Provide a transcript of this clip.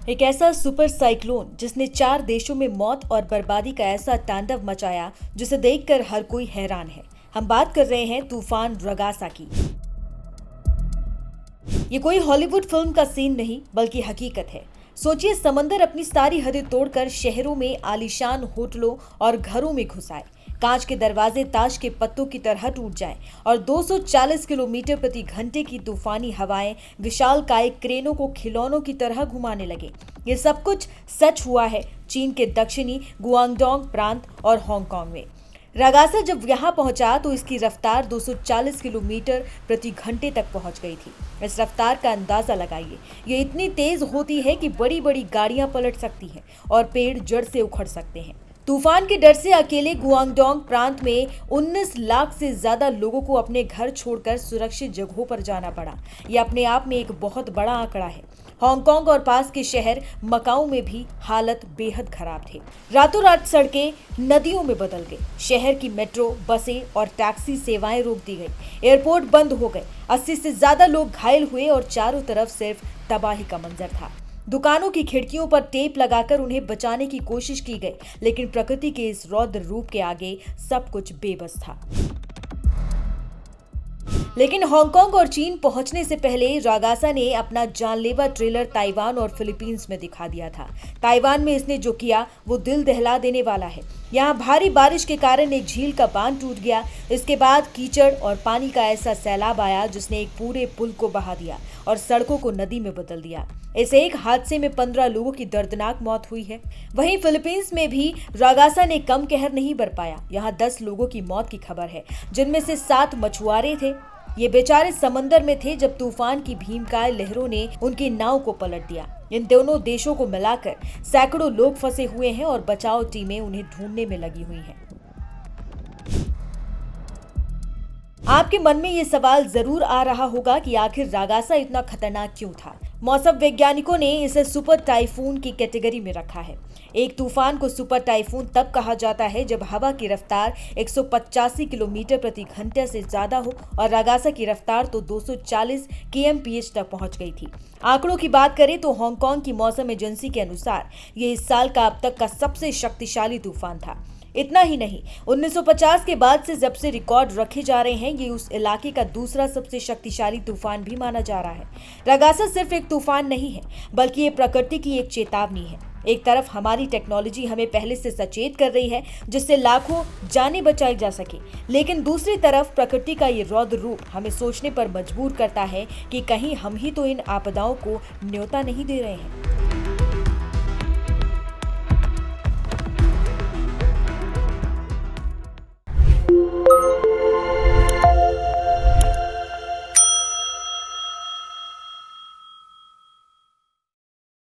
एक ऐसा super cyclone जिसने 4 देशों में मौत और बर्बादी का ऐसा तांडव मचाया जिसे देखकर हर कोई हैरान है। हम बात कर रहे हैं तूफान रगासा की। ये कोई हॉलीवुड फिल्म का सीन नहीं बल्कि हकीकत है। सोचिए, समंदर अपनी सारी हदें तोड़कर शहरों में आलीशान होटलों और घरों में घुस आए। कांच के दरवाजे ताश के पत्तों की तरह टूट जाएं और 240 किलोमीटर प्रति घंटे की तूफानी हवाएं विशालकाय क्रेनों को खिलौनों की तरह घुमाने लगे। ये सब कुछ सच हुआ है चीन के दक्षिणी गुआंगडोंग प्रांत और हांगकांग में। रगासा जब यहाँ पहुंचा तो इसकी रफ्तार 240 किलोमीटर प्रति घंटे तक पहुंच गई थी। इस रफ्तार का अंदाजा लगाइए, ये इतनी तेज होती है कि बड़ी बड़ी गाड़ियां पलट सकती हैं और पेड़ जड़ से उखड़ सकते हैं। तूफान के डर से अकेले गुआंगडोंग प्रांत में 19 लाख से ज्यादा लोगों को अपने घर छोड़कर सुरक्षित जगहों पर जाना पड़ा। यह अपने आप में एक बहुत बड़ा आंकड़ा है। हांगकांग और पास के शहर मकाऊ में भी हालत बेहद खराब थे। रातों रात सड़कें नदियों में बदल गई। शहर की मेट्रो, बसें और टैक्सी सेवाएं रोक दी गई। एयरपोर्ट बंद हो गए। 80 से ज्यादा लोग घायल हुए और चारों तरफ सिर्फ तबाही का मंजर था। दुकानों की खिड़कियों पर टेप लगाकर उन्हें बचाने की कोशिश की गई, लेकिन प्रकृति के इस रौद्र रूप के आगे सब कुछ बेबस था। लेकिन हांगकांग और चीन पहुंचने से पहले रागासा ने अपना जानलेवा ट्रेलर ताइवान और फिलीपींस में दिखा दिया था। ताइवान में इसने जो किया वो दिल दहला देने वाला है। यहाँ भारी बारिश के कारण एक झील का बांध टूट गया। इसके बाद कीचड़ और पानी का ऐसा सैलाब आया जिसने एक पूरे पुल को बहा दिया और सड़कों को नदी में बदल दिया। इस एक हादसे में 15 लोगों की दर्दनाक मौत हुई है। वहीं फिलीपींस में भी रागासा ने कम कहर नहीं बरपाया। यहाँ 10 लोगों की मौत की खबर है, जिनमें से 7 मछुआरे थे। ये बेचारे समंदर में थे जब तूफान की भीमकाय लहरों ने उनकी नाव को पलट दिया। इन दोनों देशों को मिलाकर सैकड़ों लोग फंसे हुए हैं और बचाव टीमें उन्हें ढूंढने में लगी हुई हैं। आपके मन में ये सवाल जरूर आ रहा होगा कि आखिर रागासा इतना खतरनाक क्यों था। मौसम वैज्ञानिकों ने इसे सुपर टाइफून की कैटेगरी में रखा है। एक तूफान को सुपर टाइफून तब कहा जाता है जब हवा की रफ्तार 185 किलोमीटर प्रति घंटे से ज्यादा हो और रागासा की रफ्तार तो 240 kmph तक पहुंच गई थी। आंकड़ों की बात करें तो हांगकांग की मौसम एजेंसी के अनुसार ये इस साल का अब तक का सबसे शक्तिशाली तूफान था। इतना ही नहीं, 1950 के बाद से जब से रिकॉर्ड रखे जा रहे हैं, ये उस इलाके का दूसरा सबसे शक्तिशाली तूफान भी माना जा रहा है। रगासा सिर्फ एक तूफान नहीं है, बल्कि ये प्रकृति की एक चेतावनी है। एक तरफ हमारी टेक्नोलॉजी हमें पहले से सचेत कर रही है जिससे लाखों जानें बचाई जा सके, लेकिन दूसरी तरफ प्रकृति का ये रौद्र रूप हमें सोचने पर मजबूर करता है कि कहीं हम ही तो इन आपदाओं को न्योता नहीं दे रहे हैं।